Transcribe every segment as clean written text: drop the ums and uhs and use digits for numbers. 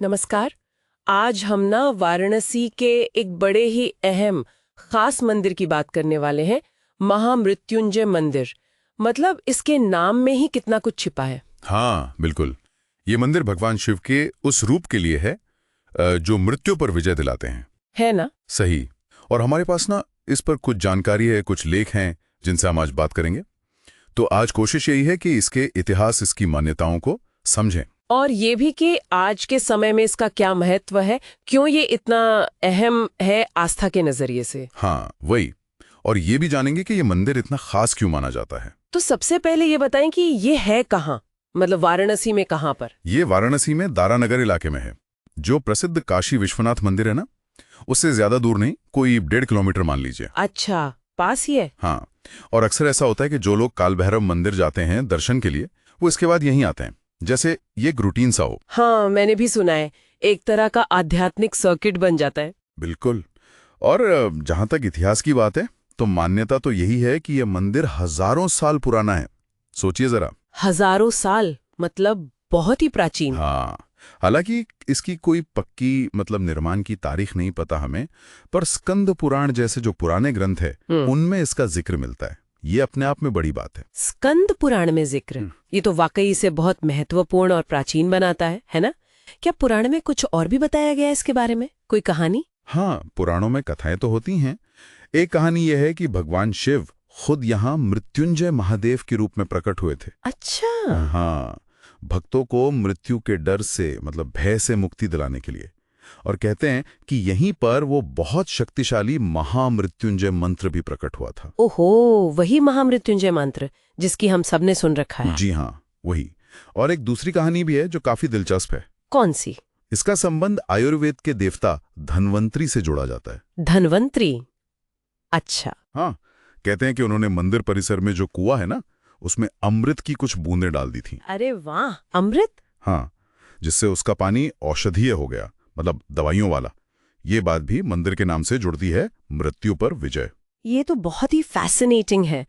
नमस्कार। आज हम ना वाराणसी के एक बड़े ही अहम खास मंदिर की बात करने वाले हैं, महामृत्युंजय मंदिर। मतलब इसके नाम में ही कितना कुछ छिपा है। हाँ बिल्कुल। ये मंदिर भगवान शिव के उस रूप के लिए है जो मृत्यु पर विजय दिलाते हैं। है ना? सही। और हमारे पास ना इस पर कुछ जानकारी है, कुछ लेख हैं जिनसे हम आज बात करेंगे। तो आज कोशिश यही है कि इसके इतिहास, इसकी मान्यताओं को समझें। और ये भी कि आज के समय में इसका क्या महत्व है, क्यों ये इतना अहम है आस्था के नजरिए से। हाँ वही। और ये भी जानेंगे कि ये मंदिर इतना खास क्यों माना जाता है। तो सबसे पहले ये बताएं कि ये है कहाँ, मतलब वाराणसी में कहाँ पर? ये वाराणसी में दारानगर इलाके में है। जो प्रसिद्ध काशी विश्वनाथ मंदिर है ना, उससे ज्यादा दूर नहीं, कोई 1.5 किलोमीटर मान लीजिए। अच्छा, पास ही है। हाँ। और अक्सर ऐसा होता है कि जो लोग काल भैरव मंदिर जाते हैं दर्शन के लिए, वो इसके बाद यहीं आते हैं, जैसे ये एक रूटीन सा हो। हाँ, मैंने भी सुना है, एक तरह का आध्यात्मिक सर्किट बन जाता है। बिल्कुल। और जहां तक इतिहास की बात है, तो मान्यता तो यही है कि यह मंदिर हजारों साल पुराना है। सोचिए जरा। हजारों साल, मतलब बहुत ही प्राचीन। हाँ। हालांकि इसकी कोई पक्की निर्माण की तारीख नहीं पता हमें, पर स्कंद पुराण जैसे जो पुराने ग्रंथ है उनमें इसका जिक्र मिलता है। ये अपने आप में बड़ी बात है। स्कंद पुराण में जिक्र, ये तो वाकई इसे बहुत महत्वपूर्ण और प्राचीन बनाता है ना? क्या पुराण में कुछ और भी बताया गया है इसके बारे में, कोई कहानी? हाँ, पुराणों में कथाएं तो होती हैं। एक कहानी यह है कि भगवान शिव खुद यहाँ मृत्युंजय महादेव के रूप में प्रकट हुए थे। अच्छा। हाँ, भक्तों को मृत्यु के डर से भय से मुक्ति दिलाने के लिए। और कहते हैं कि यहीं पर वो बहुत शक्तिशाली महामृत्युंजय मंत्र भी प्रकट हुआ था। ओहो, वही महामृत्युंजय मंत्र जिसकी हम सबने सुन रखा है। जी हाँ, वही। और एक दूसरी कहानी भी है जो काफी दिलचस्प है। कौन सी? इसका संबंध आयुर्वेद के देवता धन्वंतरी से जोड़ा जाता है। धन्वंतरी? अच्छा। हाँ, कहते हैं कि उन्होंने मंदिर परिसर में जो कुआं है ना, उसमें अमृत की कुछ बूंदें डाल दी थी। अरे वाह, अमृत! हाँ, जिससे उसका पानी औषधीय हो गया, दवाइयों वाला। ये बात भी मंदिर के नाम से जुड़ती है, मृत्यु पर विजय। ये तो बहुत ही फैसिनेटिंग है।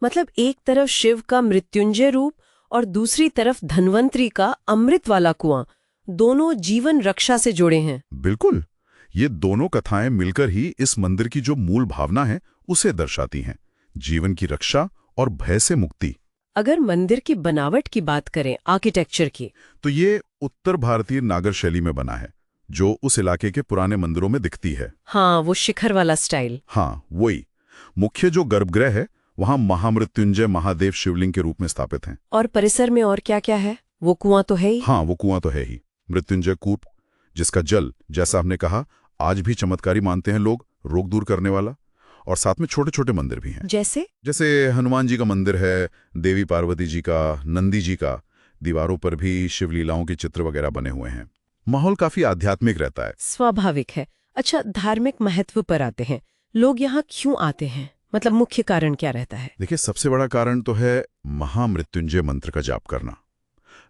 मतलब एक तरफ शिव का मृत्युंजय रूप और दूसरी तरफ धन्वंतरी का अमृत वाला कुआं, दोनों जीवन रक्षा से जुड़े हैं। बिल्कुल। ये दोनों कथाएं मिलकर ही इस मंदिर की जो मूल भावना है उसे दर्शाती हैं, जीवन की रक्षा और भय से मुक्ति। अगर मंदिर की बनावट की बात करें, आर्किटेक्चर की, तो ये उत्तर भारतीय नागर शैली में बना है, जो उस इलाके के पुराने मंदिरों में दिखती है। हाँ, वो शिखर वाला स्टाइल। हाँ वही। मुख्य जो गर्भगृह है वहां महामृत्युंजय महादेव शिवलिंग के रूप में स्थापित हैं। और परिसर में और क्या क्या है? वो कुआं तो है ही। हाँ, वो कुआं तो है ही। मृत्युंजय कूप, जिसका जल, जैसा आपने कहा, आज भी चमत्कारी मानते हैं लोग, रोग दूर करने वाला। और साथ में छोटे छोटे मंदिर भी हैं, जैसे हनुमान जी का मंदिर है, देवी पार्वती जी का, नंदी जी का। दीवारों पर भी शिवलीलाओं के चित्र वगैरह बने हुए हैं। माहौल काफी आध्यात्मिक रहता है। स्वाभाविक है। अच्छा, धार्मिक महत्व पर आते हैं। लोग यहाँ क्यों आते हैं? मतलब मुख्य कारण क्या रहता है? देखिए, सबसे बड़ा कारण तो है महामृत्युंजय मंत्र का जाप करना।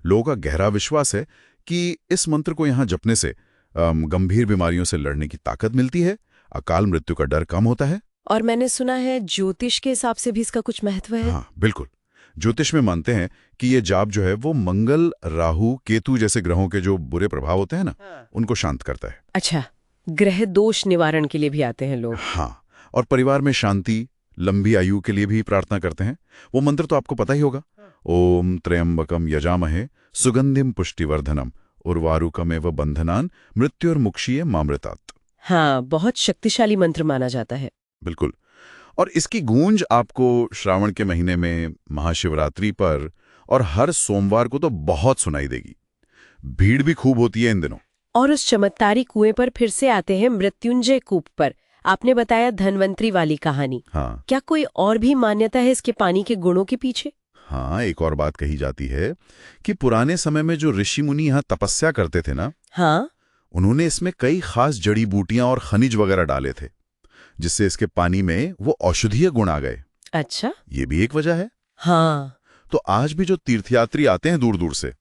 लोगों का गहरा विश्वास है कि इस मंत्र को यहाँ जपने से गंभीर बीमारियों से लड़ने की ताकत मिलती है, अकाल मृत्यु का डर कम होता है। और मैंने सुना है ज्योतिष के हिसाब से भी इसका कुछ महत्व है। हाँ बिल्कुल। ज्योतिष में मानते हैं कि ये जाप जो है वो मंगल, राहु, केतु जैसे ग्रहों के जो बुरे प्रभाव होते हैं ना, उनको शांत करता है। अच्छा, ग्रह दोष निवारण के लिए भी आते हैं लोग। हाँ, और परिवार में शांति, लंबी आयु के लिए भी प्रार्थना करते हैं। वो मंत्र तो आपको पता ही होगा, ओम त्र्यंबकम यजामहे सुगंधिम पुष्टिवर्धनम उर्वारुकमेव बंधनान मृत्युर्मुक्षीय मामृतात्। हाँ, बहुत शक्तिशाली मंत्र माना जाता है। बिल्कुल। और इसकी गूंज आपको श्रावण के महीने में, महाशिवरात्रि पर और हर सोमवार को तो बहुत सुनाई देगी। भीड़ भी खूब होती है इन दिनों। और उस चमत्कारी कुएं पर फिर से आते हैं, मृत्युंजय कूप पर। आपने बताया धन्वंतरी वाली कहानी। हाँ। क्या कोई और भी मान्यता है इसके पानी के गुणों के पीछे? हाँ, एक और बात कही जाती है कि पुराने समय में जो ऋषि मुनि यहाँ तपस्या करते थे ना, हाँ, उन्होंने इसमें कई खास जड़ी बूटियां और खनिज वगैरह डाले थे, जिससे इसके पानी में वो औषधीय गुण आ गए। अच्छा, ये भी एक वजह है। हाँ। तो आज भी जो तीर्थयात्री आते हैं दूर दूर से,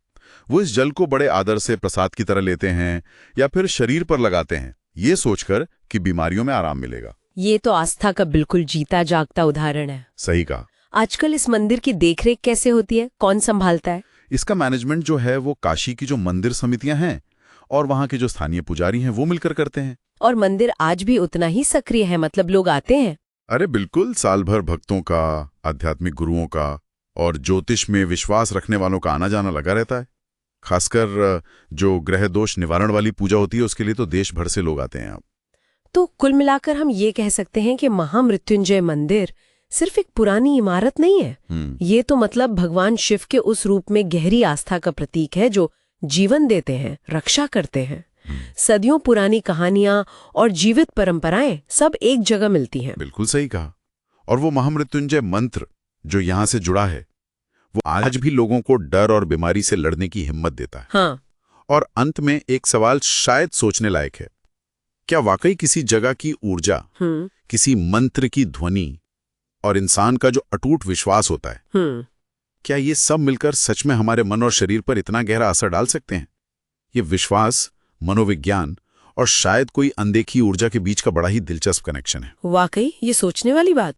वो इस जल को बड़े आदर से प्रसाद की तरह लेते हैं या फिर शरीर पर लगाते हैं, ये सोचकर कि बीमारियों में आराम मिलेगा। ये तो आस्था का बिल्कुल जीता जागता उदाहरण है। सही कहा। आजकल इस मंदिर की देखरेख कैसे होती है? कौन संभालता है? इसका मैनेजमेंट जो है वो काशी की जो मंदिर समितियां हैं और वहाँ के जो स्थानीय पुजारी हैं वो मिलकर करते हैं। और मंदिर आज भी उतना ही सक्रिय है, मतलब लोग आते हैं? अरे बिल्कुल, साल भर भक्तों का, आध्यात्मिक गुरुओं का और ज्योतिष में विश्वास रखने वालों का आना जाना लगा रहता है। खासकर जो ग्रह दोष निवारण वाली पूजा होती है उसके लिए तो देश भर से लोग आते हैं। अब तो कुल मिलाकर हम ये कह सकते हैं कि महामृत्युंजय मंदिर सिर्फ एक पुरानी इमारत नहीं है। ये तो मतलब भगवान शिव के उस रूप में गहरी आस्था का प्रतीक है जो जीवन देते हैं, रक्षा करते हैं। सदियों पुरानी कहानियां और जीवित परंपराएं सब एक जगह मिलती हैं। बिल्कुल सही कहा। और वो महामृत्युंजय मंत्र जो यहाँ से जुड़ा है वो आज भी लोगों को डर और बीमारी से लड़ने की हिम्मत देता है। हाँ। और अंत में एक सवाल शायद सोचने लायक है, क्या वाकई किसी जगह की ऊर्जा, किसी मंत्र की ध्वनि और इंसान का जो अटूट विश्वास होता है, क्या ये सब मिलकर सच में हमारे मन और शरीर पर इतना गहरा असर डाल सकते हैं? ये विश्वास, मनोविज्ञान और शायद कोई अनदेखी ऊर्जा के बीच का बड़ा ही दिलचस्प कनेक्शन है। वाकई ये सोचने वाली बात।